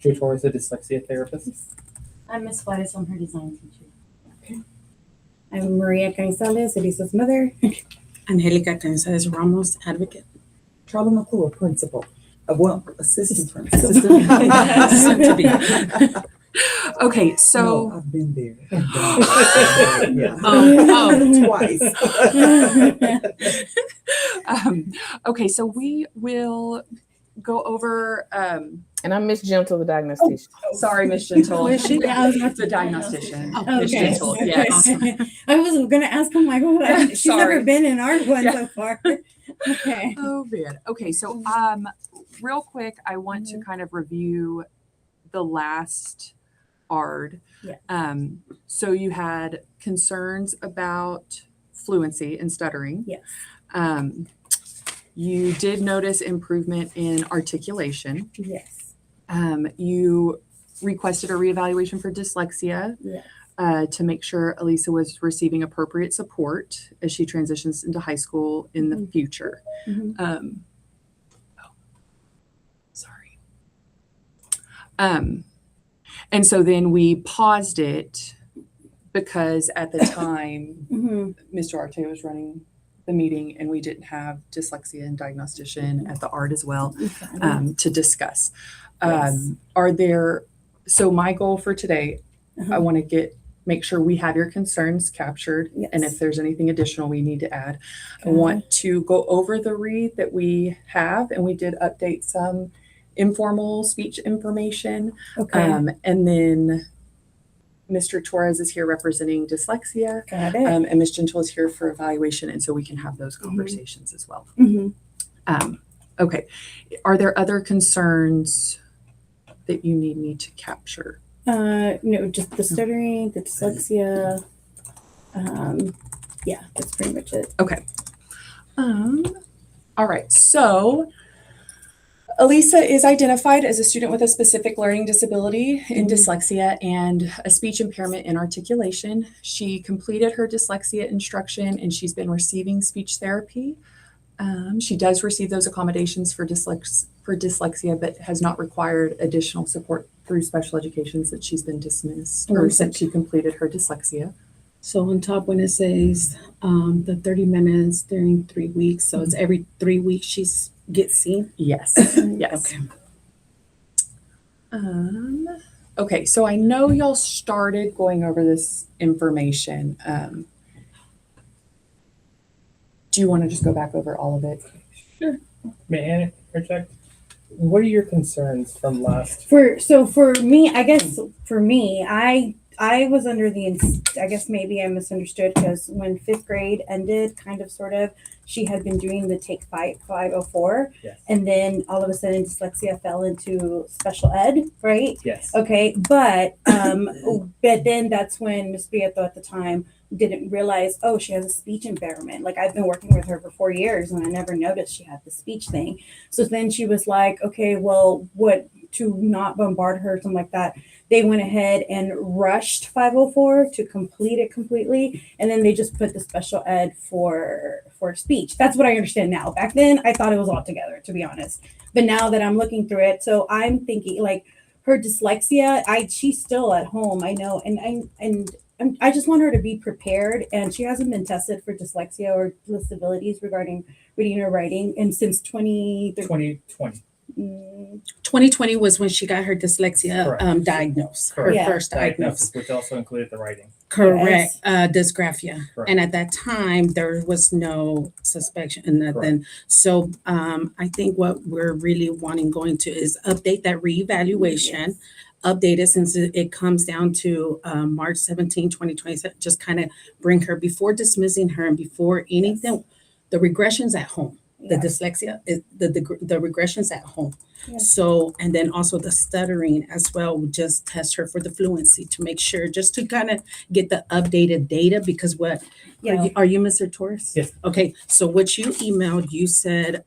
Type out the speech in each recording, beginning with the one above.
Joe Torres, a dyslexia therapist. I'm Miss Juarez, I'm her design teacher. I'm Maria Canizales, Elisa's mother. Angelica Canizales Ramos, advocate. Charlie McClure, principal. Well, assistant principal. Soon to be. Okay, No, so I've been there. twice. Okay, so we will go over. And I'm Miss Gentle, the diagnostician. Sorry, Miss Gentle. Yeah, I was about The diagnostician. Okay. Miss Gentle. Yes. I was going to ask him, like, what? She's Sorry. never been in our one Yeah. so far. Okay. Oh man. Okay, so real quick, I want to kind of review the last ARD. Yeah. So you had concerns about fluency and stuttering. Yes. You did notice improvement in articulation. Yes. You requested a reevaluation for dyslexia. Yeah. To make sure Elisa was receiving appropriate support as she transitions into high school in the future. Mhm. Sorry. And so then we paused it because at the time, Mhm. Mr. Arte was running the meeting and we didn't have dyslexia and diagnostician at the ARD as well to discuss. Yes. So my goal for today, I want to make sure we have your concerns captured. Yes. And if there's anything additional we need to add, I Okay. want to go over the read that we have, and we did update some informal speech information. Okay. And then Mr. Torres is here representing dyslexia, Got it. and Ms. Gentle is here for evaluation, and so we can have those conversations as well. Mhm. Okay. Are there other concerns that you need me to capture? No, just the stuttering, the dyslexia. Yeah, that's pretty much it. Okay. All right. So Elisa is identified as a student with a specific learning disability in dyslexia and a speech impairment in articulation. She completed her dyslexia instruction and she's been receiving speech therapy. She does receive those accommodations for dyslexia, but has not required additional support through special education since she's been dismissed or since she completed her dyslexia. So on top when it says the 30 minutes during 3 weeks, so it's every 3 weeks she gets seen? Yes, yes. Okay. Okay, so I know y'all started going over this information. Do you want to just go back over all of it? Sure. May I interject? What are your concerns from last? For me, I guess for me, I was under I guess maybe I misunderstood because when 5th grade ended, kind of sort of, she had been doing the Take 504, Yes. and then all of a sudden dyslexia fell into special ed, right? Yes. Okay, but then that's when Miss Prieto at the time didn't realize, oh, she has a speech impairment. Like I've been working with her for 4 years and I never noticed she had the speech thing. So then she was like, okay, well, what to not bombard her, something like that. They went ahead and rushed 504 to complete it completely. And then they just put the special ed for speech. That's what I understand now. Back then I thought it was all together, to be honest. But now that I'm looking through it, so I'm thinking like her dyslexia, she's still at home, I know. I just want her to be prepared, and she hasn't been tested for dyslexia or disabilities regarding reading or writing, and since 2020. 2020 was when she got her dyslexia Correct. diagnosed, her Correct. Yeah. first diagnosis. Which also included the writing. Correct. Dysgraphia. Correct. And at that time, there was no suspicion and nothing. So I think what we're really wanting going to is update that reevaluation, update it since it comes down to March 17, 2020, just kind of bring her before dismissing her and before anything, the regressions at home. The dyslexia, the regressions at home. Yeah. So, and then also the stuttering as well, we just test her for the fluency to make sure, just to kind of get the updated data, because are you Mr. Torres? Yes. Okay, so what you emailed, you said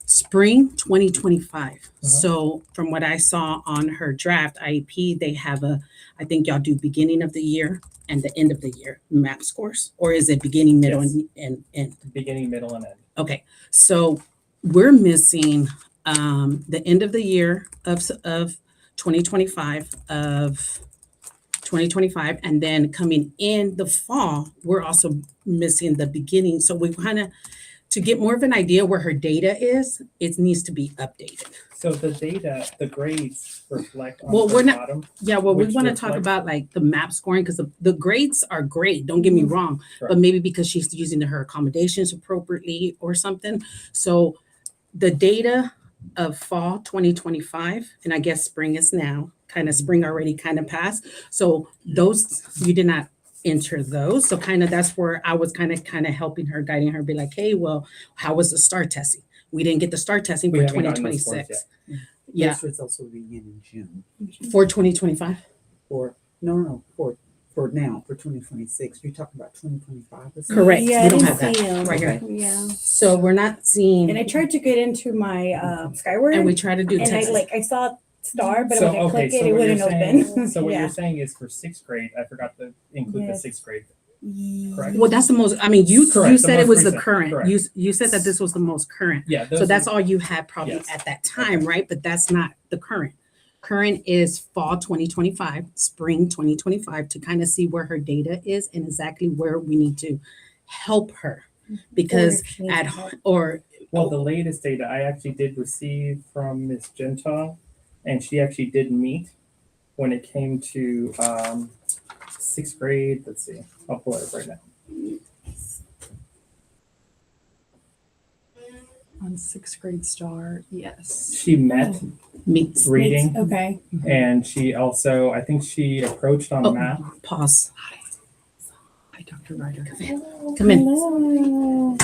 spring 2025. So from what I saw on her draft IEP, they have I think y'all do beginning of the year and the end of the year MAP scores, or is it beginning, middle, and end? Beginning, middle, and end. Okay, so we're missing the end of the year of 2025 of 2025, and then coming in the fall, we're also missing the beginning. So we kind of, to get more of an idea where her data is, it needs to be updated. So the data, the grades reflect on Well, the we're not- bottom. Yeah, well, we Which want to looks talk like- about like the map scoring, because the grades are great, don't get me wrong, but Correct. maybe because she's using her accommodations appropriately or something. So the data of fall 2025, and I guess spring is now, kind of spring already kind of passed. So those, you did not enter those. So kind of that's where I was kind of helping her, guiding her, be like, hey, well, how was the STAR testing? We didn't get the STAR testing We for haven't gotten the scores 2026. yet. Yeah, Those results will begin in June. for 2025. No, for now, for 2026. You're talking about 2025 or something? Correct. Yeah, We I don't didn't have that see 'em. right here. Yeah. So we're not seeing, And I tried to get into my Skyward, and we try to do and text. I saw star, but So, when I okay, click it, so it what you're wouldn't saying, open. so what Yeah. you're saying is for sixth grade, I forgot to include the Yes. sixth grade. Correct. Well, that's the most, I mean, you Correct, the said it most was the recent, current. correct. You said that this was the most current. Yeah. So those that's are- all you had probably Yes. at that time, right? But that's not the current. Current is fall 2025, spring 2025, to kind of see where her data is and exactly where we need to help her. Because Or if she needs at, help. or, Well, the latest data I actually did receive from Miss Gentile, and she actually did meet when it came to sixth grade. Let's see, I'll pull it up right now. On sixth grade star, yes. She met meets, reading, Okay. and she also, I think she approached on Oh. math. pause. Hi, Dr. Ryder. Come in. Hello.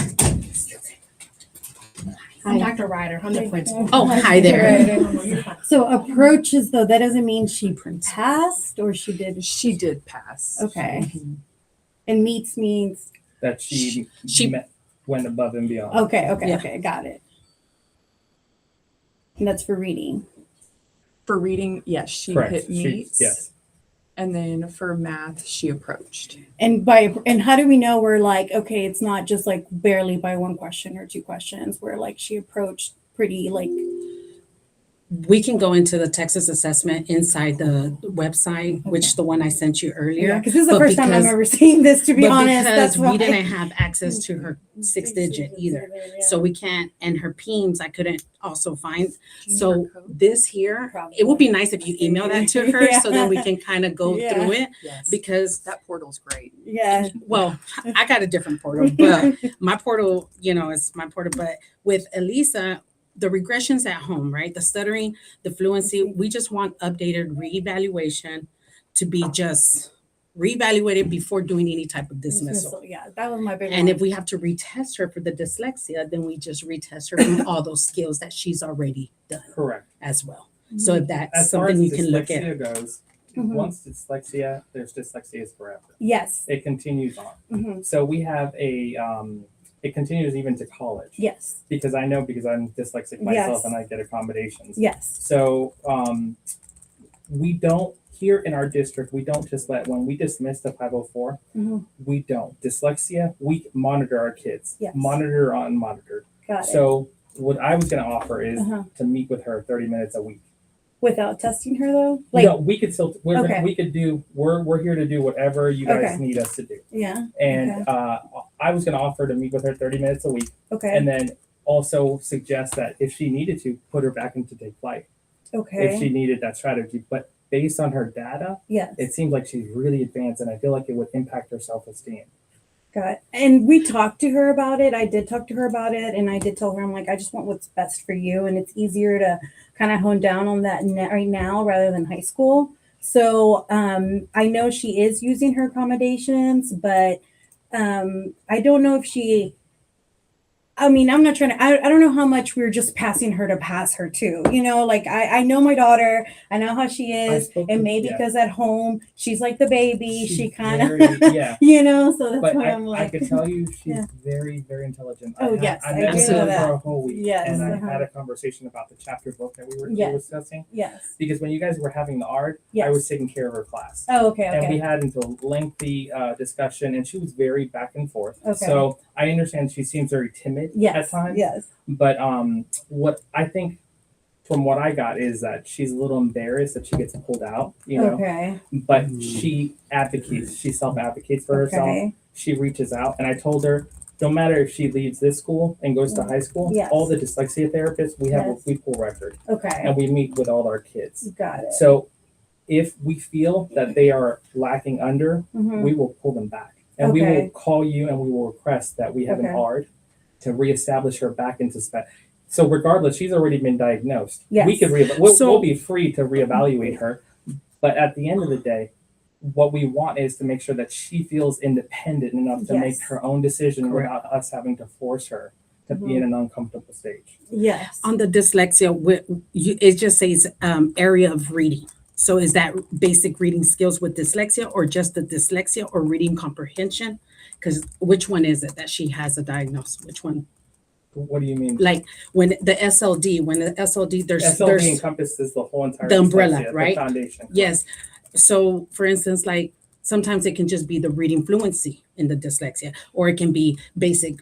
I'm Dr. Ryder. I'm the principal. Oh, hi there. So approaches though, that doesn't mean she passed or she did. She did pass. Okay. And meets means That she She- went above and beyond. okay, Yeah. okay, got it. And that's for reading. For reading, yes, she Correct. hit meets. Yes. And then for math, she approached. And how do we know we're like, okay, it's not just like barely by one question or two questions, where like she approached pretty like We can go into the Texas assessment inside the website, which the one I sent you earlier. because this is the But first time I'm because- ever seeing this, to be But honest. because That's why. we didn't have access to her 6-digit either. So we can't, and her PIMS I couldn't also find. So this here, it would be nice if you email that to her so then we can kind of go Yeah. through it, Yes. because That portal's great. Yeah. well, I got a different portal, but my portal, is my portal. But with Elisa, the regressions at home, right? The stuttering, the fluency, we just want updated reevaluation to be just reevaluated before doing any type of dismissal. Yeah, that was my big And one. if we have to retest her for the dyslexia, then we just retest her from all those skills that she's already done Correct. as well. So if that's As far as something you can look at. dyslexia goes, Mhm. once dyslexia, there's dyslexia is forever. Yes. It continues on. Hmm. So we have it continues even to college. Yes. Because I'm dyslexic myself Yes. and I get accommodations. Yes. So we don't, here in our district, we don't just when we dismiss the 504, Mhm. we don't. Dyslexia, we monitor our kids. Yes. Monitor on monitored. Got it. So what I was going to offer is Uh-huh. to meet with her 30 minutes a week. Without testing her though, No, we could still, Okay. we could do, we're here to do whatever you guys Okay. need us to do. yeah. And I was going to offer to meet with her 30 minutes a week, Okay. and then also suggest that if she needed to, put her back into take flight. If Okay. she needed that strategy. But based on her data, Yes. it seems like she's really advanced, and I feel like it would impact her self-esteem. Got it. And we talked to her about it. I did talk to her about it, and I did tell her, I'm like, I just want what's best for you, and it's easier to kind of hone down on that right now rather than high school. So I know she is using her accommodations, but I don't know if she. I mean, I'm not trying to, I don't know how much we're just passing her to pass her too. Like I know my daughter, I know how she is, spoke and to- maybe yeah. because at home she's like the baby, She's she kind very- of, yeah. so that's But why I, I'm I like, could tell you she's Yeah. very, very intelligent. Oh, yes, I I met do with know her that. for a whole week, Yes, and I uh-huh. had a conversation about the chapter book that we were Yes. discussing. yes. Because when you guys were having the art, I Yes. was taking care of her class. Oh, okay, And we okay. had into lengthy discussion, and she was very back and forth. Okay. So I understand she seems very timid Yes, at times. yes. But what I think from what I got is that she's a little embarrassed that she gets pulled out, you know, Okay. but she advocates, she self-advocates for herself. Okay. She reaches out, and I told her, no matter if she leaves this school and goes to high school, Yes. all the dyslexia therapists, we have Yes. we pull record, Okay. and we meet with all our kids. Got it. So if we feel that they are lacking under, Mhm. we will pull them back. And we will Okay. call you and we will request that we have an Okay. ARD to reestablish her back into spec. So regardless, she's already been diagnosed. Yes. We could So- we'll be free to reevaluate her. But at the end of the day, what we want is to make sure that she feels independent enough to make Yes. her own decision Correct. without us having to force her to be in an uncomfortable stage. Yes. On the dyslexia, it just says area of reading. So is that basic reading skills with dyslexia, or just the dyslexia, or reading comprehension? Because which one is it that she has a diagnosis? Which one? What do you mean? Like when the SLD, there's SLD encompasses the whole entire the umbrella, dyslexia, right? The foundation. Yes. So for instance, like sometimes it can just be the reading fluency in the dyslexia, or it can be basic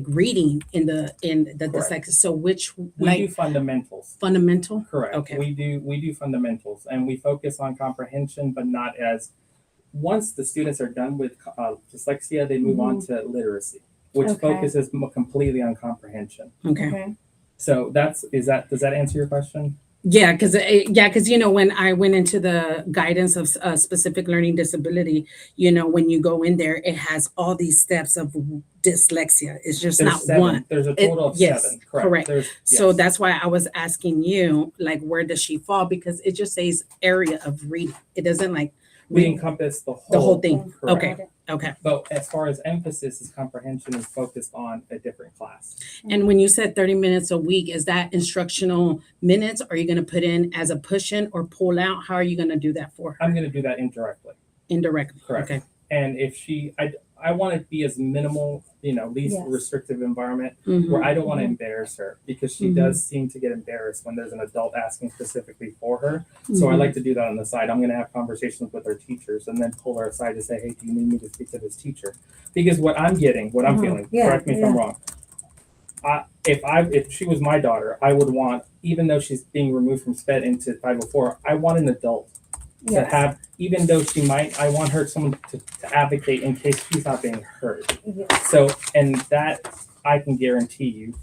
reading in the Correct. dyslexia. So which We like do fundamentals. fundamental? Correct. Okay. We do fundamentals, and we focus on comprehension, but not as. Once the students are done with dyslexia, they move on to literacy, which Okay. focuses completely on comprehension. Okay. Okay. So does that answer your question? Yeah, because when I went into the guidance of specific learning disability, when you go in there, it has all these steps of dyslexia. It's just There's not 7. one. There's a total of Yes, 7. Correct. correct. So that's why I was asking you, like, where does she fall? Because it just says area of reading. It doesn't like we read encompass the the whole whole thing. Correct. Okay. Okay. But as far as emphasis is comprehension is focused on a different class. And when you said 30 minutes a week, is that instructional minutes? Are you going to put in as a push in or pull out? How are you going to do that for her? I'm going to do that indirectly. Indirectly. Correct. Okay. And if I want to be as minimal, least Yes. restrictive environment Mhm. where I don't want to embarrass her, because she does seem to get embarrassed when there's an adult asking specifically for her. So I Mhm. like to do that on the side. I'm going to have conversations with her teachers and then pull her aside to say, hey, do you need me to speak to this teacher? Because what I'm feeling, Yeah, correct me if I'm wrong. If she was my daughter, I would want, even though she's being removed from SPED into 504, I want an adult to Yes. have, even though I want someone to advocate in case she's not being heard. Yes. So, and that I can guarantee you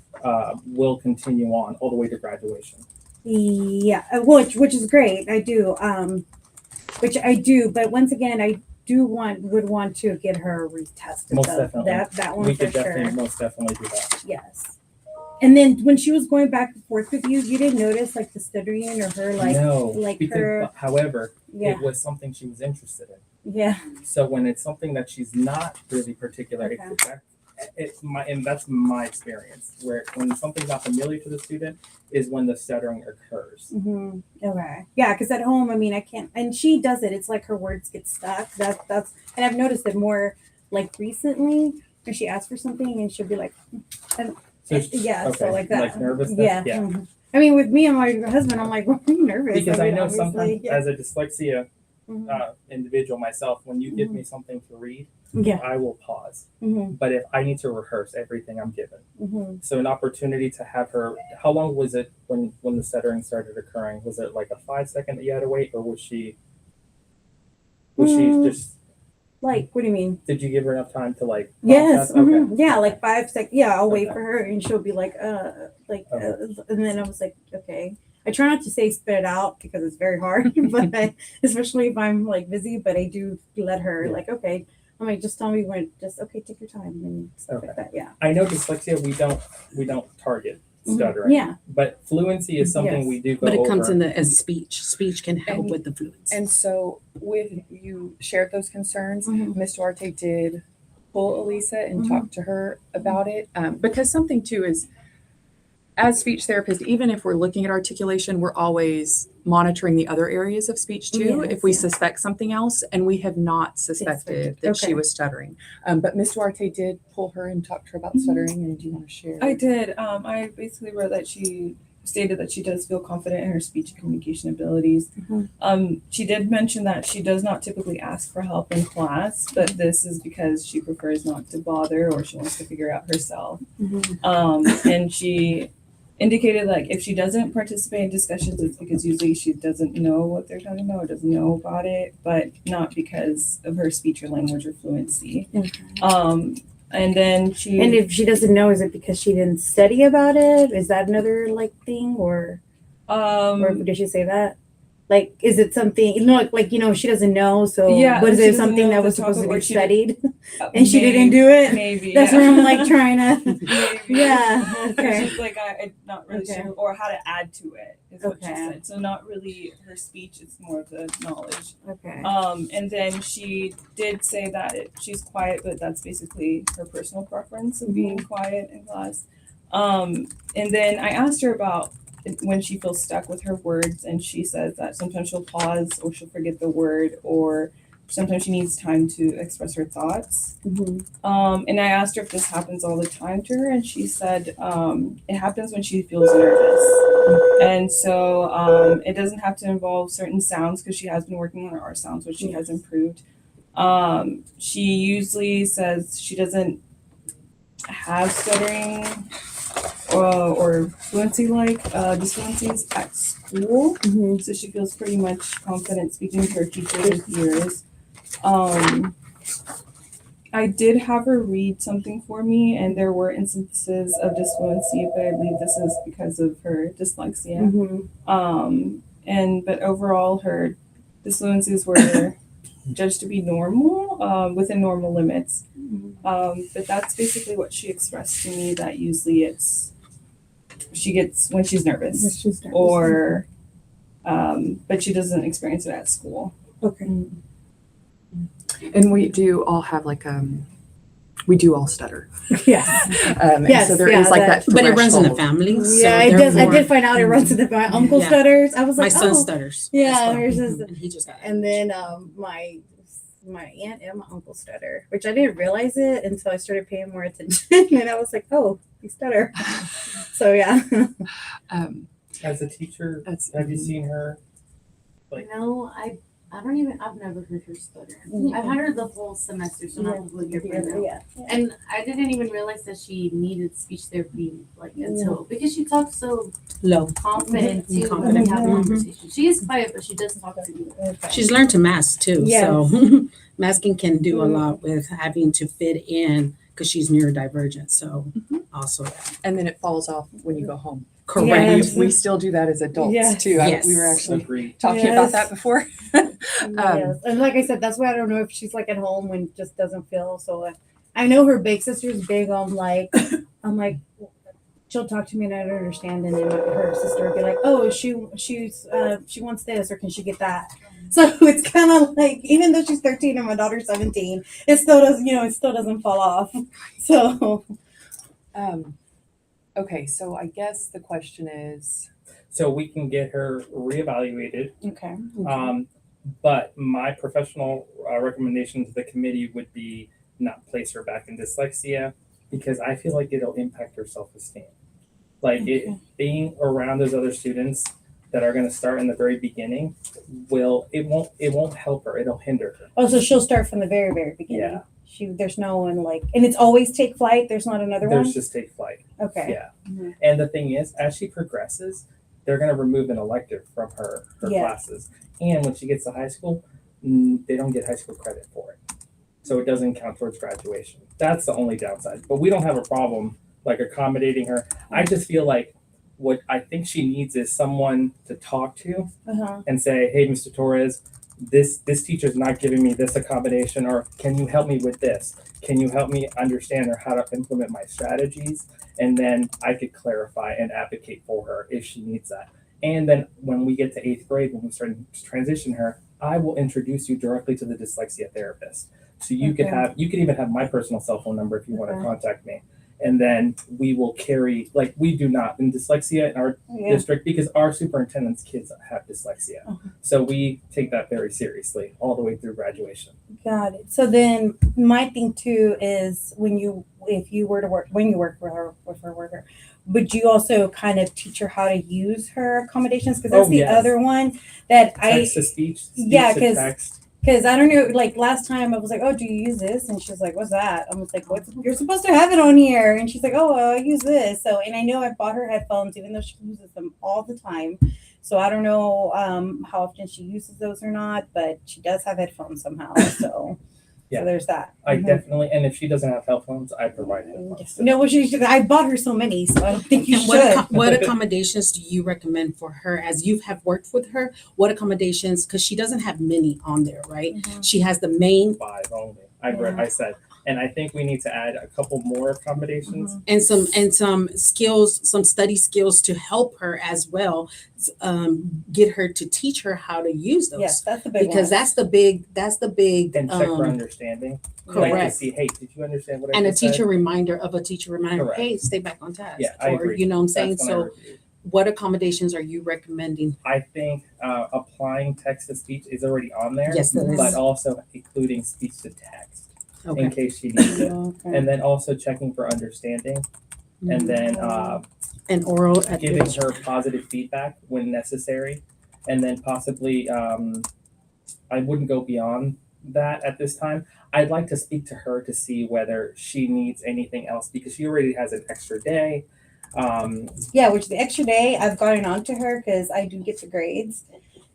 will continue on all the way to graduation. Yeah, which is great. I do, which I do. But once again, I would want to get her retested. Most though. definitely. That one We for could definitely, sure. most definitely do that. Yes. And then when she was going back and forth with you, you didn't notice like the stuttering or her No, like because, her. however, Yeah. it was something she was interested in. Yeah. So when it's something that she's not really particular, Okay. and that's my experience, where when something's not familiar to the student is when the stuttering occurs. Mm-hmm. Okay. Yeah, because at home, I mean, I can't, and she does it. It's like her words get stuck. That's, and I've noticed it more like recently when she asks for something and she'll be like, So yeah, okay, so like that. like nervousness? Yeah. Yeah. Mhm. I mean, with me and my husband, I'm like, why are you nervous? Because I mean, know obviously, sometimes yeah. as a dyslexia Mhm. individual myself, when you give me something to read, Yeah. I will pause. Mm-hmm. But if I need to rehearse everything I'm given, Mm-hmm. so an opportunity to have her. How long was it when the stuttering started occurring? Was it like a 5 second that you had to wait, or was she just? Like, what do you mean? Did you give her enough time to like? Yes. process? Okay. Mhm. Yeah, like 5 seconds. Yeah, I'll wait Okay. for her, and she'll be like, Okay. and then I was like, okay. I try not to say spit it out because it's very hard, but especially if I'm like busy. But I do let her Yeah. like, okay. I'm like, just tell me when. Just okay, take your time and stuff Okay. like that. Yeah. I know dyslexia. We don't target stuttering. Yeah. But fluency is something Yes. we do go But it over. comes in as speech. Speech can help And- with the fluency. And so with you shared those concerns, Mhm. Ms. Duarte did pull Elisa and Mhm. talk to her about it. Because something too is, as speech therapists, even if we're looking at articulation, we're always monitoring the other areas of speech too. Yes, If we yeah. suspect something else, and we have not suspected that Okay. she was stuttering. But Ms. Duarte did pull her and talk to her about stuttering. And do you want to share? I did. I basically wrote that she stated that she does feel confident in her speech and communication abilities. She did mention that she does not typically ask for help in class, but this is because she prefers not to bother or she wants to figure out herself. And she indicated like if she doesn't participate in discussions, it's because usually she doesn't know what they're talking about or doesn't know about it, but not because of her speech or language or fluency. And then she And if she doesn't know, is it because she didn't study about it? Is that another like thing, or did she say that? Like, is it something? Like she doesn't know. So, Yeah, was she it doesn't something know that the was supposed to topic, or be she studied, and she didn't do it? Maybe That's yeah. where I'm like trying to. Maybe. Yeah. Okay. She's like, I'm not really Okay. sure, or how to add to it is what she Okay. said. So not really her speech; it's more of the knowledge. Okay. And then she did say that she's quiet, but that's basically her personal preference of being quiet in class. And then I asked her about when she feels stuck with her words, and she says that sometimes she'll pause or she'll forget the word, or sometimes she needs time to express her thoughts. And I asked her if this happens all the time to her, and she said it happens when she feels nervous. And so it doesn't have to involve certain sounds because she has been working on her R sounds, which she has improved. She usually says she doesn't have stuttering or fluency like disfluencies at school. So she feels pretty much confident speaking to her teachers and peers. I did have her read something for me, and there were instances of disfluency, but I believe this is because of her dyslexia. But overall, her disfluencies were judged to be normal, within normal limits. But that's basically what she expressed to me, that usually she gets when she's nervous, or but she doesn't experience it at school. Okay. And we do all have we do all stutter. Yes. And Yes, so there yeah, is like that- that. But it runs in the threshold. family. So Yeah, it does. I therefore- did find out it runs in the my uncle Yeah. stutters. I was My like, son oh. stutters. Yeah, as well. hers is- And he just got And then my aunt and my uncle stutter, which I didn't realize it until I started paying more attention, and I was like, oh, you stutter. So yeah. As a teacher, That's- have you seen her? No, I've never heard her stutter. Mhm. I've had her the whole semester, so not the whole year right now. Yeah. And I didn't even realize that she needed speech therapy until because she talks so low. confident too when Confident. we have Mhm. conversation. She is quiet, but she does talk to me. She's learned to mask too. Yes. So masking can do a lot with having to fit in because she's neurodivergent. So also that. And then it falls off when you go home. Correct. Yes. We still do that as adults Yes. too. We were Yes. actually Agreed. talking about that before. Yes. And like I said, that's why I don't know if she's like at home when just doesn't feel so. I know her big sister's big on like, I'm like, she'll talk to me and I don't understand, and then her sister would be like, oh, she wants this, or can she get that? So it's kind of like, even though she's 13 and my daughter's 17, it still doesn't fall off. So Okay, so I guess the question is, So we can get her reevaluated. okay. But my professional recommendation to the committee would be not place her back in dyslexia, because I feel like it'll impact her self-esteem. Like being around those other students that are going to start in the very beginning it won't help her. It'll hinder her. Oh, so she'll start from the very, very beginning. Yeah. There's no one like, and it's always take flight. There's not another There's one. just take flight. Okay. Yeah. Mhm. And the thing is, as she progresses, they're going to remove an elective from her Yeah. classes. And when she gets to high school, they don't get high school credit for it. So it doesn't count towards graduation. That's the only downside. But we don't have a problem like accommodating her. I just feel like what I think she needs is someone to talk to Uh-huh. and say, hey, Mr. Torres, this teacher's not giving me this accommodation, or can you help me with this? Can you help me understand or how to implement my strategies? And then I could clarify and advocate for her if she needs that. And then when we get to 8th grade, when we start to transition her, I will introduce you directly to the dyslexia therapist. So you could even have my personal cell phone number if you want to contact me. And then we will carry, like we do not in dyslexia in our district, because our superintendent's kids have dyslexia. So we take that very seriously all the way through graduation. Got it. So then my thing too is when you work with her worker, would you also kind of teach her how to use her accommodations? Because that's the yes. other one that Text to speech, speech yeah, to 'cause text. Because I don't know, like last time I was like, oh, do you use this? And she's like, what's that? I was like, what's, you're supposed to have it on here. And she's like, oh, I use this. So, and I know I bought her headphones, even though she uses them all the time. So I don't know how often she uses those or not, but she does have headphones somehow. So, Yeah. so there's that. I Mhm. definitely, and if she doesn't have headphones, I provide headphones. No, well, I bought her so many, so I don't think you And should. what accommodations do you recommend for her as you have worked with her? What accommodations? Because she doesn't have many on there, right? Mhm. She has the main 5 only. I said, and I think we need to add a couple more accommodations. and some skills, some study skills to help her as well. Get her to teach her how to use those. Yes, that's the big Because one. that's the big And check for understanding. Like to correct. see, hey, did you understand what I And a just said? teacher reminder of a teacher reminder, Correct. hey, stay back on task. Yeah, I or agree. you know what I'm saying? That's when I So review. what accommodations are you recommending? I think applying text to speech is already on there, Yes, it is. but also including speech to text in Okay. case she needs it. Okay. And then also checking for understanding, and then And oral at giving which her positive feedback when necessary, and then possibly I wouldn't go beyond that at this time. I'd like to speak to her to see whether she needs anything else because she already has an extra day. Yeah, which the extra day I've gotten on to her because I do get the grades.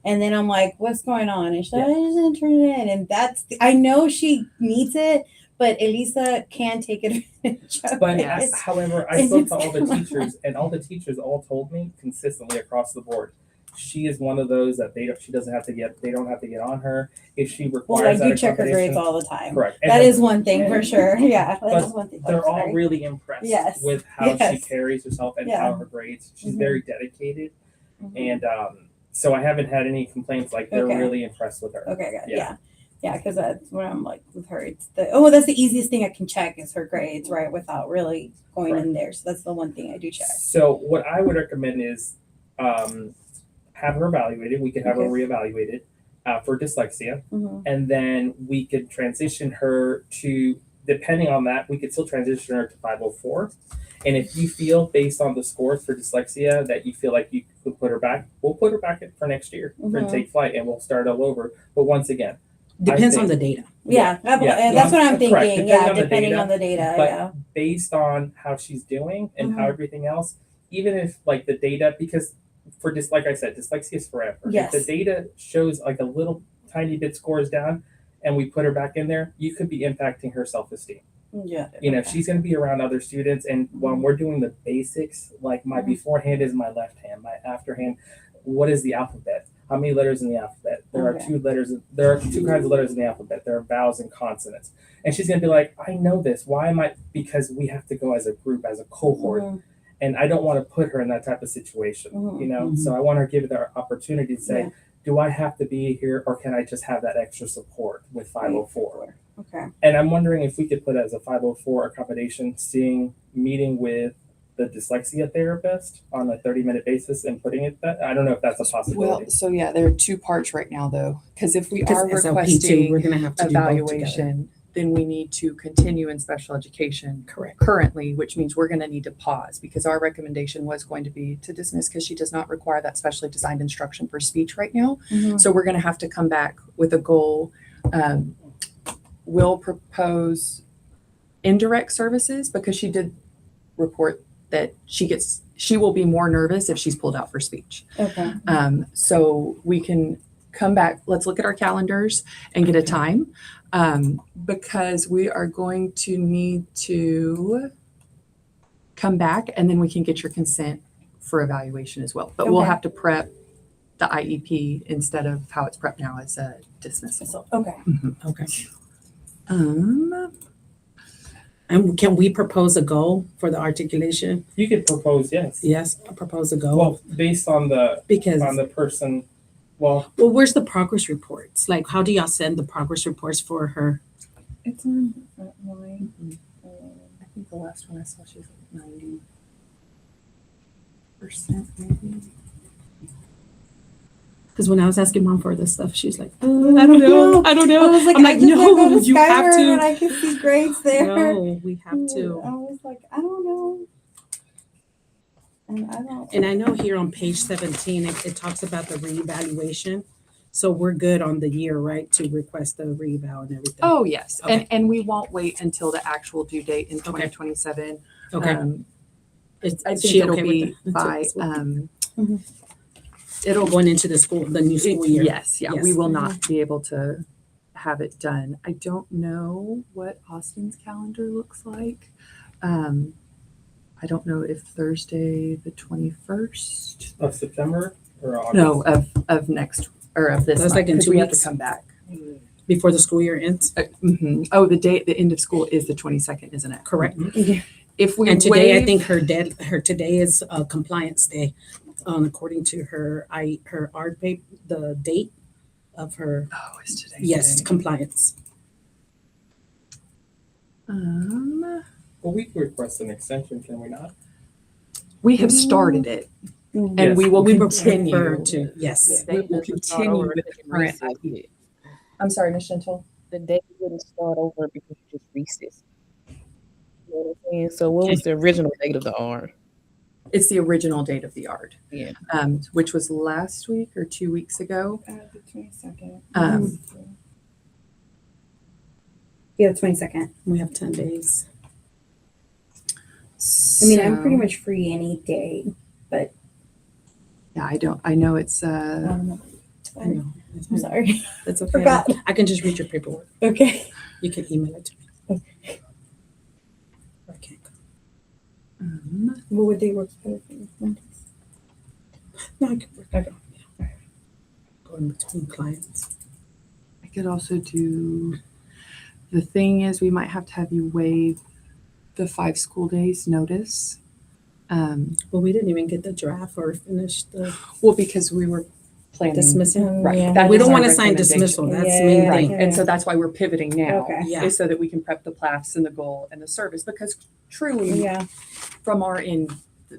And then I'm like, what's going on? And she's like, I just didn't turn it in. And I know she needs it, but Elisa can take advantage of But it. however, I And spoke it's to all the kinda teachers, and all the teachers all told me consistently across the board. She is one of those that they don't have to get on her if she Well, requires I do that check her grades accommodation. all the time. Correct. That And is one thing for sure. Yeah, that But is one thing. they're Oh, all sorry. really impressed Yes. with how she Yes. carries herself and Yeah. how her grades. She's Mhm. very dedicated, Mhm. and so I haven't had any complaints. Like they're Okay. really impressed with her. Okay, good. Yeah. Yeah. Yeah, because that's when I'm like with her. It's that's the easiest thing I can check is her grades, right? Without really going in there. So that's the one thing I do check. So what I would recommend is have her evaluated. We could have her Okay. reevaluated for dyslexia, Mm-hmm. and then we could transition her to, depending on that, we could still transition her to 504. And if you feel, based on the scores for dyslexia, that you feel like you could put her back, we'll put her back for next year for Mhm. take flight, and we'll start all over. But once again, depends I on think- the data. Yeah, yeah, that's what I'm correct. thinking. Depending Yeah, on the depending data, on the data. but Yeah. based on how she's doing and how Mhm. everything else, even if like the data, because for like I said, dyslexia is forever. Yes. If the data shows like a little tiny bit scores down and we put her back in there, you could be impacting her self-esteem. Yeah. You know, she's going to be around other students, and when we're doing the basics, like my Mhm. beforehand is my left hand, my afterhand, what is the alphabet? How many letters in the alphabet? There are Okay. there are two kinds of letters in the alphabet. There are vowels and consonants. And she's going to be like, I know this. Why am I? Because we have to go as a group, as a cohort. Mhm. And I don't want to put her in that type of situation, Mhm. you know? Mhm. So I want her to give her the opportunity to say, Yeah. do I have to be here or can I just have that extra support with 504? Okay. And I'm wondering if we could put as a 504 accommodation, meeting with the dyslexia therapist on a 30-minute basis and putting it that. I don't know if that's a possibility. Well, so yeah, there are two parts right now though, because if we are Because SLP too, requesting we're gonna have to do both together. evaluation, then we need to continue in special education Correct. currently, which means we're going to need to pause because our recommendation was going to be to dismiss because she does not require that specially designed instruction for speech right now. Mhm. So we're going to have to come back with a goal. We'll propose indirect services because she did report that she will be more nervous if she's pulled out for speech. Okay. So we can come back. Let's look at our calendars and get a time because we are going to need to come back and then we can get your consent for evaluation as well. But we'll Okay. have to prep the IEP instead of how it's prepped now as a dismissal. Okay. Okay. Um, And can we propose a goal for the articulation? You could propose, yes. Yes, propose a goal. Well, based on the Because, person, well, where's the progress reports? Like, how do y'all send the progress reports for her? It's on the front line. I think the last one I saw, she was like 90% maybe. Because when I was asking mom for this stuff, she's like, oh, I don't know. I don't I know. was like, I'm I like, just wanna no, go to you have Skyward to. and I can see grades there. No, we have I to. was like, I don't know. And I don't. And I know here on page 17, it talks about the reevaluation. So we're good on the year, right, to request the reval and everything? Oh, yes. Okay. And we won't wait until the actual due date in 2027. Okay. I think she it'll okay with be that? by, It'll go into the new school year. yes, yeah, we Yes. will not be able to have it done. I don't know what Austin's calendar looks like. I don't know if Thursday, the 21st, Of September or August? no, of next, or of this That's month, like in 'cause 2 we have weeks. to come back. Before the school year ends? Oh, the end of school is the 22nd, isn't it? Correct. If we And today, I waive- think her today is compliance day, according to her art paper, the date of her, Oh, it's today. yes, today. compliance. Well, we can request an extension, can we not? We have started it, and Yes. we will We would continue. prefer to, yes. We will continue with the current IEP. I'm sorry, Ms. Gentle. The day wouldn't start over because you just recessed. You know what I'm saying? So what was the original date of the R? It's the original date of the ARD, Yeah. which was last week or 2 weeks ago. The 22nd. Yeah, the 22nd. We have 10 days. I mean, I'm So- pretty much free any day. Yeah, I know it's, I know. I'm sorry. That's okay. Forgot. I can just read your paperwork. Okay. You can email it to me. I can't go. What would they work better for you? No, I can work. I go. Yeah. Go in between clients. I could also do, the thing is, we might have to have you waive the 5 school days notice. Well, we didn't even get the draft or finish the Well, because we were planning. dismissal. Right. Yeah. that We is don't our want to sign recommendation. dismissal. That's the Yeah, main Right, thing. and so that's why we're pivoting now, Okay. Yeah. is so that we can prep the PLAFs and the goal and the service, because truly, Yeah. from our end,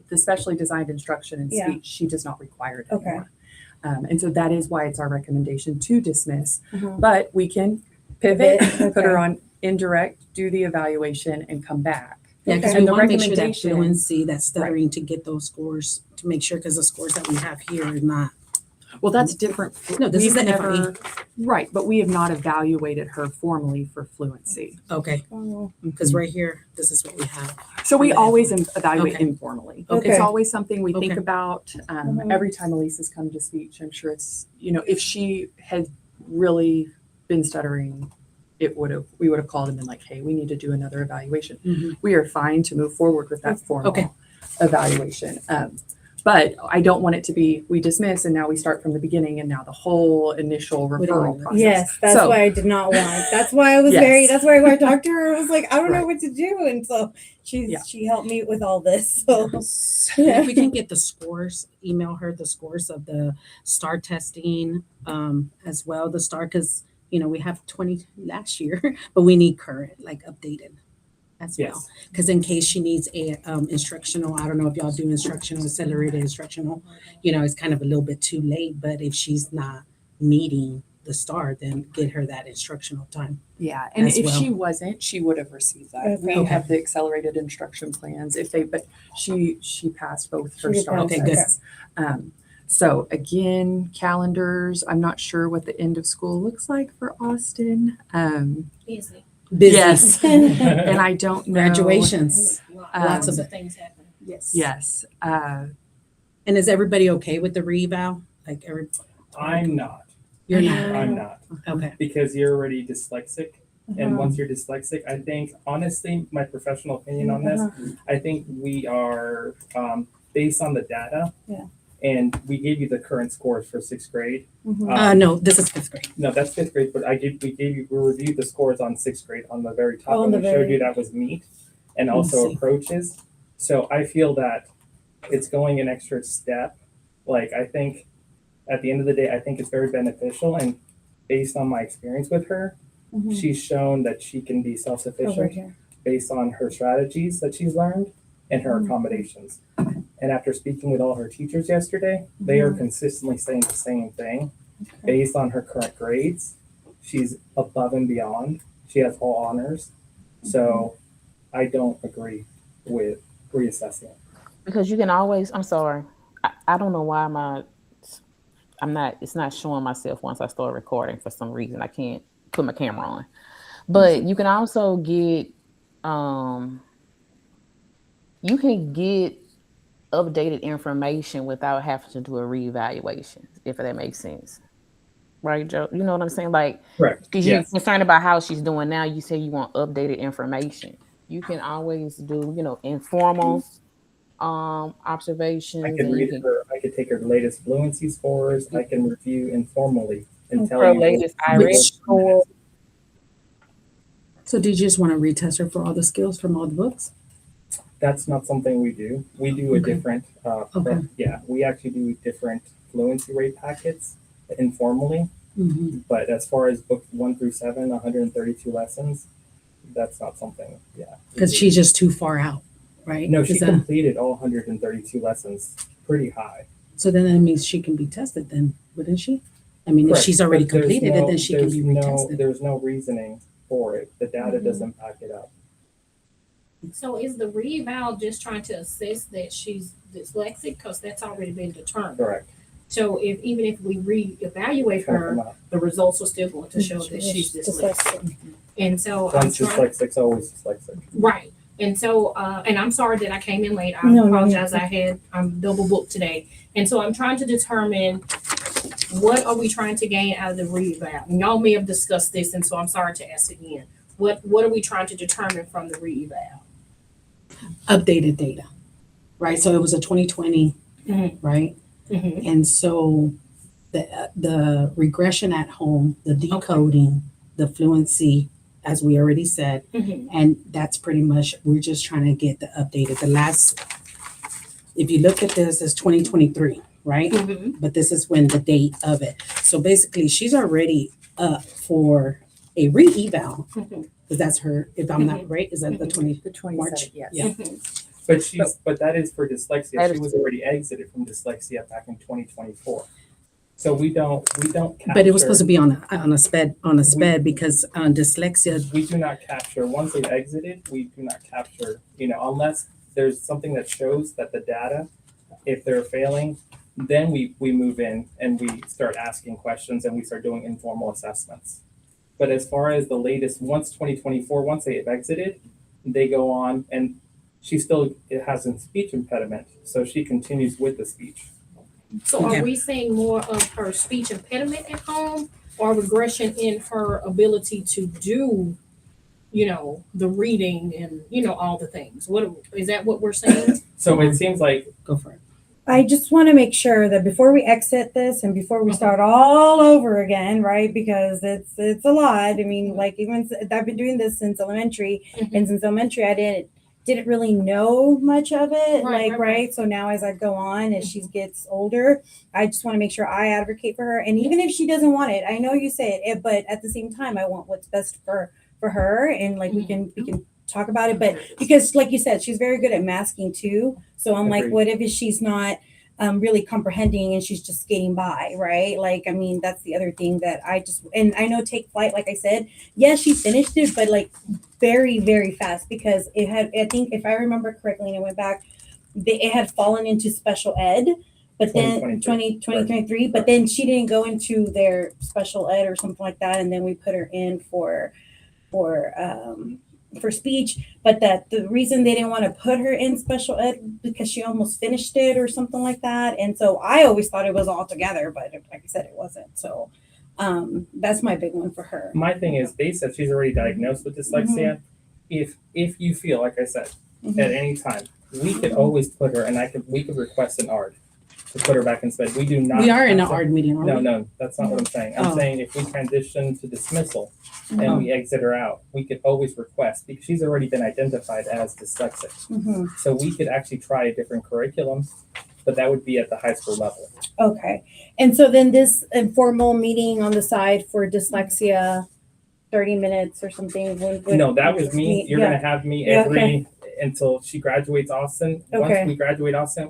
the specially designed instruction and Yeah. speech, she does not require it Okay. anymore. And so that is why it's our recommendation to dismiss, Uh-huh. but we can pivot, Pivot, put her okay. on indirect, do the evaluation and come back. Yeah, because Okay. we And the want to make sure that recommendation- fluency, that stuttering to get those scores, to make sure, because the scores that we have here are not. Well, that's different. No, this is We've the never, right, but we have not evaluated her formally for fluency. Okay, Oh, because right here, this is what we have. So we Okay. always evaluate Okay. informally. Okay. It's always something we think Okay. about. Mhm. Every time Elisa's come to speech, I'm sure it's, if she had really been stuttering, we would have called and been like, hey, we need to do another evaluation. Mhm. We are fine to move forward with that formal Okay. evaluation. But I don't want it to be, we dismiss and now we start from the beginning and now the whole initial We don't referral want that. process. yes, that's So- why I did not want. That's why I was Yes. that's why when I talked to her, I was like, I don't know Right. what to do. And so Yeah. she helped me with all this. So If we can get the scores, email her the scores of the STAR testing as well, the STAR, because, we have 20 last year, but we need current, like updated as well. Yes. Because in case she needs a instructional, I don't know if y'all do instructional, accelerated instructional, it's kind of a little bit too late, but if she's not meeting the STAR, then get her that instructional time. Yeah, and as if well. she wasn't, she would have received that. Okay. We have the accelerated instruction plans but she passed both her She did STAR pass, Okay, good. tests. So again, calendars, I'm not sure what the end of school looks like for Austin. Easy. Busy. Yes, and I don't know. Graduations. Lots of Um, it. things happen. Yes. Yes, And is everybody okay with the reval? Like I'm not. you're not? I'm not. Okay. Because you're already dyslexic. And Uh-huh. once you're dyslexic, I think, honestly, my professional opinion on this, I think we are, based on the data. Yeah. And we gave you the current scores for 6th grade. No, this is 5th grade. No, that's 5th grade, but we reviewed the scores on 6th grade on the very top. Oh, And on we the showed very- you that was meet and Let me also see. approaches. So I feel that it's going an extra step. Like, I think at the end of the day, I think it's very beneficial. And based on my experience with her, Mhm. she's shown that she can be Over self-sufficient here. based on her strategies that she's learned and her Mhm. accommodations. And after speaking with all her teachers yesterday, they are consistently saying the same thing. Based on her current grades, she's above and beyond. She has all honors. So I don't agree with reassessing it. Because you can always, I'm sorry, I don't know why it's not showing myself once I start recording for some reason. I can't put my camera on. But you can also get, you can get updated information without having to do a reevaluation, if that makes sense. Right, Joe? You know what I'm saying? Like, Correct. because you're Yes. concerned about how she's doing now. You say you want updated information. You can always do, informal observations. I could read her. I could take her latest fluency scores. I can review informally and tell her you latest what- IRS score. So did you just want to retest her for all the skills from all the books? That's not something we do. We do a Okay. different. Okay. Yeah, we actually do different fluency rate packets informally. Mm-hmm. But as far as book 1 through 7, 132 lessons, that's not something. Yeah. we Because do. she's just too far out, right? No, she Is that- completed all 132 lessons pretty high. So then that means she can be tested then, wouldn't she? I mean, if Correct, she's already but there's completed it, no- then she can be there's retested. There's no reasoning for it. The data Mm-hmm. doesn't back it up. So is the reeval just trying to assess that she's dyslexic? Because that's already been determined. Correct. So even if we reevaluate Come her, out. the results are still going to show that she's dyslexic. And so I'm Once trying, dyslexic's always dyslexic. right. And so, and I'm sorry that I came in late. I No, no, apologize. I'm double booked today. And so I'm trying to determine what are we trying to gain out of the reeval? And y'all may have discussed this, and so I'm sorry to ask again. What are we trying to determine from the reeval? Updated data, right? So it was a 2020, Mhm. right? Mm-hmm. And so the regression at home, the decoding, the fluency, as we already said, Mm-hmm. and that's pretty much, we're just trying to get the updated. The last, if you look at this, it's 2023, right? Mm-hmm. But this is when the date of it. So basically, she's already up for a re-eval, Mm-hmm. because that's her, if I'm not right, is that the 20? The 27th, March, yes. yeah. But that is for dyslexia. That She is was already exited from dyslexia back in 2024. So we don't capture. But it was supposed to be on a sped because dyslexia. We do not capture, once they've exited, we do not capture, unless there's something that shows that the data, if they're failing, then we move in and we start asking questions and we start doing informal assessments. But as far as the latest, once 2024, once they have exited, they go on and it has a speech impediment, so she continues with the speech. So Okay. are we seeing more of her speech impediment at home or regression in her ability to do, the reading and, all the things? Is that what we're saying? So it seems like Go for it. I just want to make sure that before we exit this and before we start all over again, right? Because it's a lot. I mean, like I've been doing this since elementary, and since elementary I didn't really know much of it, right? So now as I go on, as she gets older, I just want to make sure I advocate for her. And even if she doesn't want it, I know you say it, but at the same time, I want what's best for her, and like we can talk about it. But because, like you said, she's very good at masking too. So I'm like, Agreed. what if she's not really comprehending and she's just skating by, right? Like, I mean, that's the other thing that and I know Take Flight, like I said, yes, she finished it, but like very, very fast because it had, I think if I remember correctly, and I went back, it had fallen into special ed, but then 2023, but then she didn't go into their special ed or something like that. And then we put her in for speech, but that the reason they didn't want to put her in special ed because she almost finished it or something like that. And so I always thought it was all together, but like I said, it wasn't. So that's my big one for her. my thing is based that she's already diagnosed with dyslexia. If you feel, like I said, at any time, we could always put her, and we could request an ARD to put her back in sped. We do not. We are in an capture- ARD meeting, aren't we? No, that's not what I'm saying. I'm Oh. saying if we transition to dismissal and Oh. we exit her out, we could always request because she's already been identified as dyslexic. So we could actually try a different curriculum, but that would be at the high school level. Okay. And so then this informal meeting on the side for dyslexia, 30 minutes or something. No, that was me. You're gonna have me Yeah, every until she graduates Austin. Okay. Once we graduate Austin,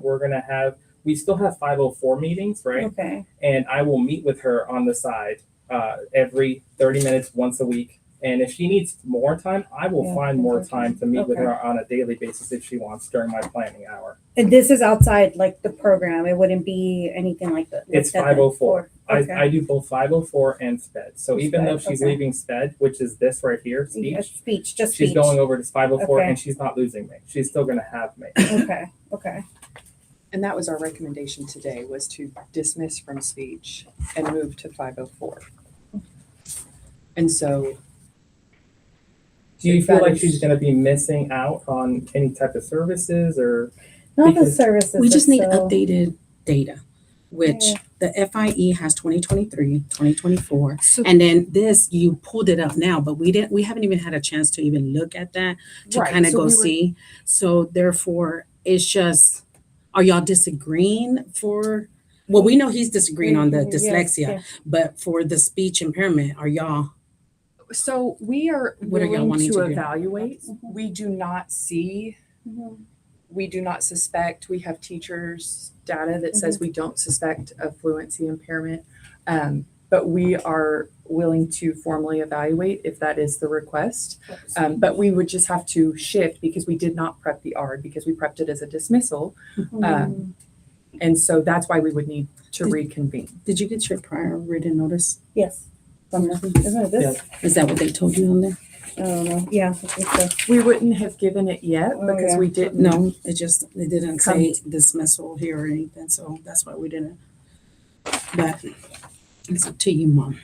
we still have 504 meetings, right? Okay. And I will meet with her on the side every 30 minutes once a week And if she needs more time, I will Yeah, find more okay. time to meet with Okay. her on a daily basis if she wants during my planning hour. And this is outside like the program. It wouldn't be anything like that. It's like that 504. Okay. I do both 504 and SPED. So even though SPED, she's okay. leaving SPED, which is this right here, Yeah, speech, speech, just she's speech. going over to 504 Okay. and she's not losing me. She's still going to have me. Okay. Okay. And that was our recommendation today, was to dismiss from speech and move to 504. And so Do you If feel that like is- she's going to be missing out on any type of services or? Not the Because services. We just need itself. updated data, which Yeah. the FIE has 2023, 2024. So- And then this, you pulled it up now, but we haven't even had a chance to even look at that to Right, kind of so go we were- see. So therefore, it's just, are y'all disagreeing for, well, we know he's disagreeing on the Yes, dyslexia, yeah. but for the speech impairment, are y'all, So we are What are y'all willing wanting to to do? evaluate. Mhm. We do not see, Mhm. we do not suspect. We have teachers' data that says we don't suspect a fluency impairment. But we are willing to formally evaluate if that is the request. But we would just have to shift because we did not prep the ARD because we prepped it as a dismissal. And so that's why we would need to reconvene. did you get your prior written notice? Yes. Isn't it this? Is that what they told you on there? I don't know. Yeah, I think so. We wouldn't have given it yet Oh, because yeah. we didn't. No, it didn't say dismissal here or anything, so that's why we didn't. But it's up to you, Mom.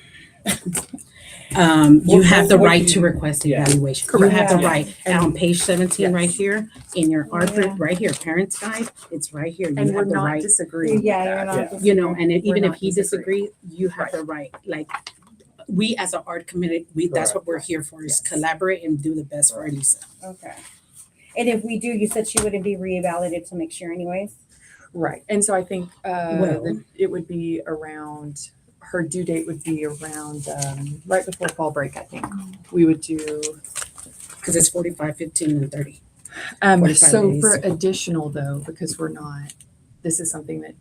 You have the What right do to you- request Yeah. evaluation. You Correct. have the Yeah. right. And on page 17 right Yes. here, in your art, Yeah. right here, parents guide, it's right here. You And we're have the not right. disagreeing Yeah, with you're that. not. Yeah. You know, and We're even if not he disagreeing. disagree, you have the right. Like, we as an art committee, that's what we're here for, is Yes. collaborate and do the best for Elisa. Okay. And if we do, you said she wouldn't be reevaluated to make sure anyways? Right. And so I think Well- it would be around, her due date would be around right before fall break, I think. We would do, Because it's 45, 15, and 30. 45 so days. for additional though, because we're not, this is something that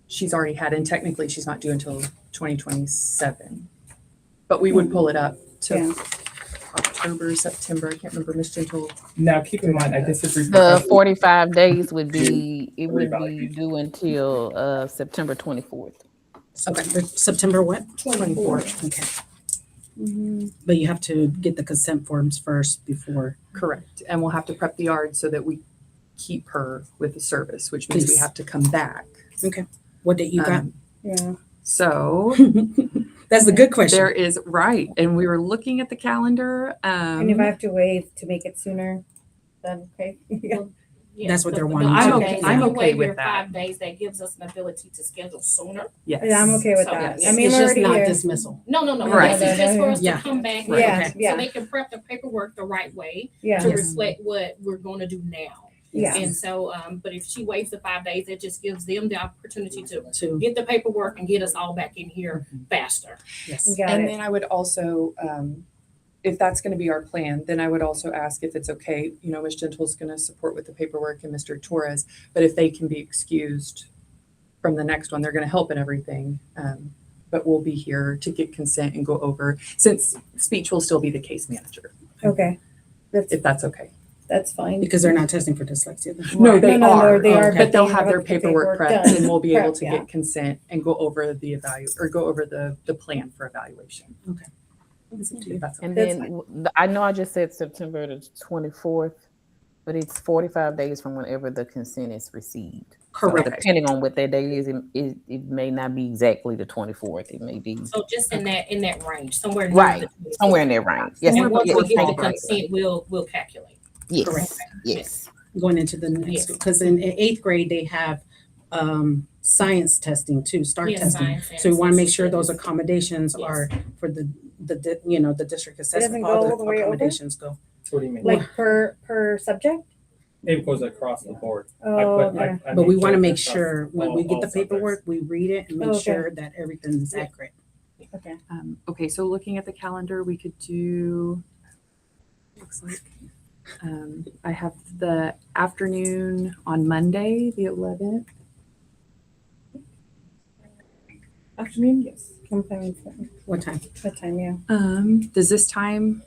she's already had and technically she's not due until 2027. But we would pull it up to Yeah. October, September, I can't remember, Ms. Gentle. Now, keep in mind, I disagree. The 45 days would be, it would be Reevaluation. due until September 24th. September what? 24. Okay. Mm-hmm. But you have to get the consent forms first before. Correct. And we'll have to prep the yard so that we keep her with the service, which means we Yes. have to come back. What date you got? Um, Yeah. So That's the good question. there is, right, and we were looking at the calendar. And if I have to waive to make it sooner, then okay. Yeah. Yeah, That's what they're the wanting. option I'm okay- is I'm if you okay waive with your that. 5 days, that gives us an ability to schedule sooner. Yes. Yeah, I'm okay with So, that. yes. I mean, It's we're just already not here. dismissal. No, Right. this is just for us Yeah. to come back. Right, Yeah, okay. yeah. So they can prep the paperwork the right way Yeah. to Yes. reflect what we're gonna do now. Yeah. And so, but if she waives the 5 days, it just gives them the opportunity to To, get the paperwork and get us all back in here faster. yes. Got And it. then I would also, if that's going to be our plan, then I would also ask if it's okay, you know, Ms. Gentle's going to support with the paperwork and Mr. Torres, but if they can be excused from the next one, they're going to help in everything. But we'll be here to get consent and go over, since speech will still be the case manager, Okay. if that's okay. That's fine. Because they're not testing for dyslexia. then. No, they No, are. they are, Okay. But they'll they have their the paperwork prepped done. and we'll be able Prepped, to yeah. get consent and go over the go over the plan for evaluation. Okay. It's up to you if that's okay. And That's then I know I just said September the 24th, but it's 45 days from whenever the consent is received. So Correct. depending on what that day is, it may not be exactly the 24th. It may be So just in that range, somewhere near Right. the 24th. somewhere in that range. Yes, And once yes, we get the yes, consent, we'll calculate. yes, Correct. yes. Going into the next, Yes. because in 8th grade, they have science testing too, STAR Yes, testing. science and So we want to make sure studies. those accommodations Yes. are for the district assessment, doesn't all go the all the way over? accommodations go. What do you mean? Like per subject? It goes across the board. Oh, I okay. But we make want to sure make it's across sure when we all- get all the paperwork, we read it and make Okay. sure that everything is accurate. Okay. Okay, so looking at the calendar, we could do, looks like, I have the afternoon on Monday, the 11th. Afternoon, yes. Sometime. What time? What time, yeah. Does this time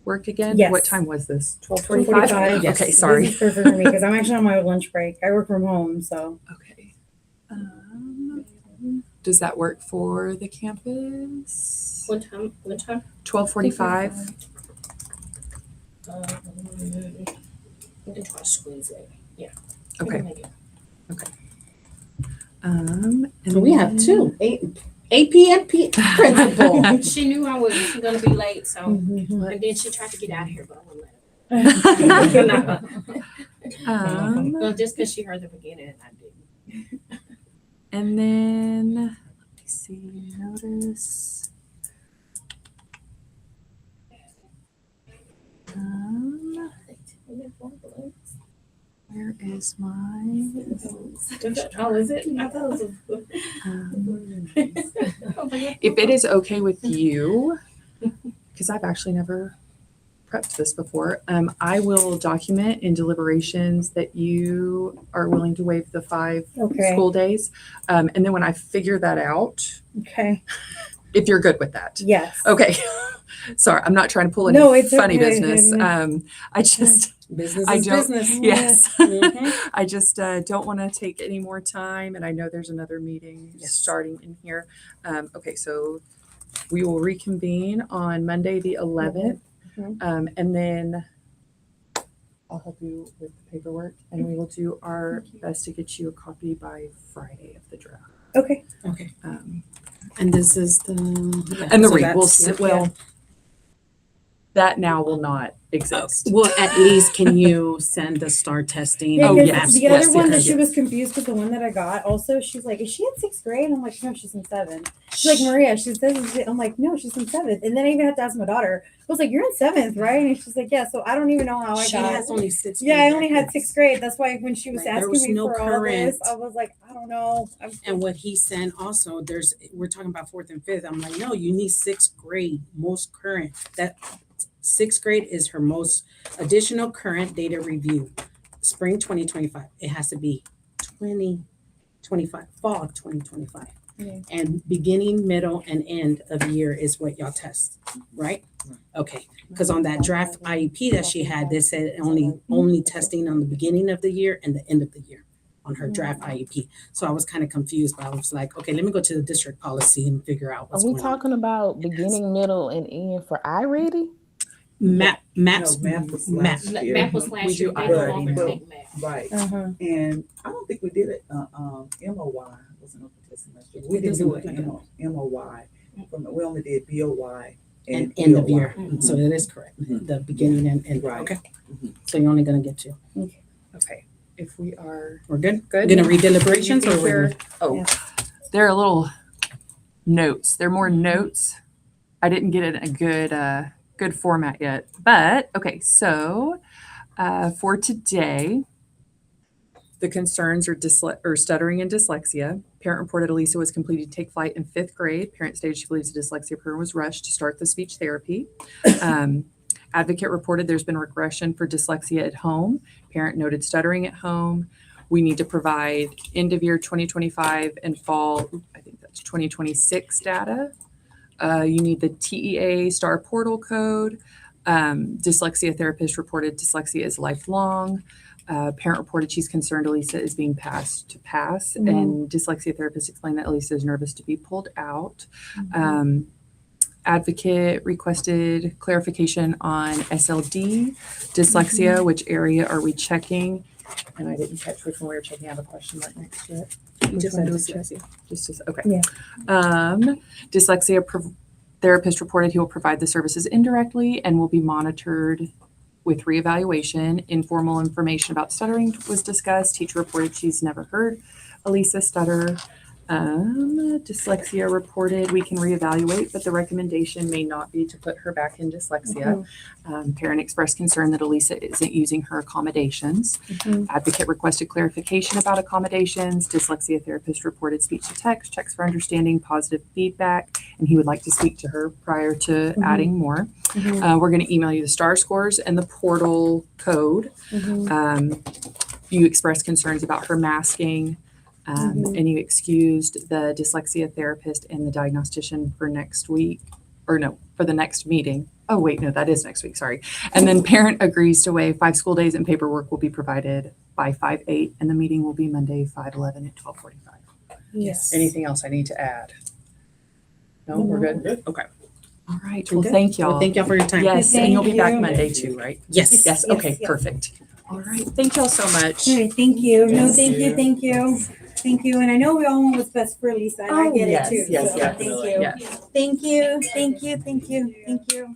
work again? Yes. What time was this? 12:45. Yes. Okay, sorry. This is perfect for me because I'm actually on my lunch break. I work from home, so. Okay. Does that work for the campus? What time? 12:45. We can try to squeeze it. Yeah. we Okay. can make it. And So we have then- two, AP principal. She knew I was gonna be late, so, Mm-hmm. and then she tried to get out of here, but I wouldn't let her. Well, just because she heard the beginning and I didn't. And then, let me see, notice. Where is my? Oh, is it? I thought it was. If it is okay with you, because I've actually never prepped this before, I will document in deliberations that you are willing to waive the 5 Okay. school days. And then when I figure that out, Okay. if you're good with that. Yes. Okay. Sorry, I'm not trying to pull any No, it's funny okay. business. I just, Business I is don't- business. yes. Mhm. I just don't want to take any more time. And I know there's another meeting Yes. starting in here. Okay, so we will reconvene on Monday, the 11th. Mhm. And then I'll help you with the paperwork and we will do our best to get you a copy by Friday of the draft. Okay. Okay, Um, and this is the. and the so read will that's- sit, yeah. well, that now will not exist. Well, at least can you send the STAR testing? Yeah, Oh, because yes, the yes, other one that yes, she yes. was confused with the one that I got. Also, she's like, "Is she in 6th grade?" I'm like, "No, she's in 7th." She's like, "Maria, she says." I'm like, "No, she's in 7th." And then I even had to ask my daughter. I was like, "You're in 7th, right?" And she's like, "Yeah." So I don't even know how I She got. has only 6. Yeah, I only had 6th grade. That's why when she was Like, there asking was me no for all this, current. I was like, I don't know. And what he sent also, we're talking about 4th and 5th. I'm like, no, you need 6th grade, most current. That 6th grade is her most additional current data review. Spring 2025. It has to be 2025, fall of 2025. Yeah. And beginning, middle, and end of year is what y'all test, right? Okay, because on that draft IEP that she had, they said only testing on the beginning of the year and the end of the year on her draft IEP. So I was kind of confused, but I was like, okay, let me go to the district policy and figure out Are what's we going on. talking about beginning, middle, and end for iReady? Maps, No, math was map. last year. Math was last We year, do they no iReady longer now. take math. Right. Uh-huh. And I don't think we did it, MOY, wasn't open testing last year. We It didn't do doesn't it look like MOY. We only did BOY and and end of EOY. year. So it is correct. The beginning and end. Right. Okay. Mhm. So you're only gonna get 2. Okay, if we are We're good? good. Gonna read deliberations or we're? Oh, there are little notes. They're more notes. I didn't get it in a good format yet, but okay. So for today, the concerns are stuttering and dyslexia. Parent reported Elisa was completed to take flight in 5th grade. Parent stated she believes the dyslexia program was rushed to start the speech therapy. Advocate reported there's been regression for dyslexia at home. Parent noted stuttering at home. We need to provide end of year 2025 and fall, I think that's 2026 data. You need the TEA STAR portal code. Dyslexia therapist reported dyslexia is lifelong. Parent reported she's concerned Elisa is being passed to pass, and dyslexia therapist explained that Elisa is nervous to be pulled out. Advocate requested clarification on SLD, dyslexia, which area are we checking? And I didn't catch which one we were checking. I have a question mark next to it. Just Which one dyslexia. Just okay. Yeah. Dyslexia therapist reported he will provide the services indirectly and will be monitored with reevaluation. Informal information about stuttering was discussed. Teacher reported she's never heard Elisa stutter. Dyslexia reported we can reevaluate, but the recommendation may not be to put her back in dyslexia. Parent expressed concern that Elisa isn't using her accommodations. Advocate requested clarification about accommodations. Dyslexia therapist reported speech to text, checks for understanding, positive feedback, and he would like to speak to her prior to adding more. We're going to email you the STAR scores and the portal code. You expressed concerns about her masking. And you excused the dyslexia therapist and the diagnostician for next week or no, for the next meeting. Oh, wait, no, that is next week, sorry. And then parent agrees to waive 5 school days and paperwork will be provided by 5/8, and the meeting will be Monday, 5/11 at 12:45. Yes. Anything else I need to add? No, we're good? Good. Okay. All right, You're well, good. thank Well, y'all. thank y'all for your time. Yes, and you'll be back Thank you. Monday too, right? Yes. Yes, okay, yes. perfect. All right, thank y'all so much. Okay, thank you. No, Yes. thank you, thank you. Thank you. And I know we all want what's best for Lisa, and I Oh, get yes, it too. yes, So yes. thank you. Yes. Thank you, thank you, thank you, thank you.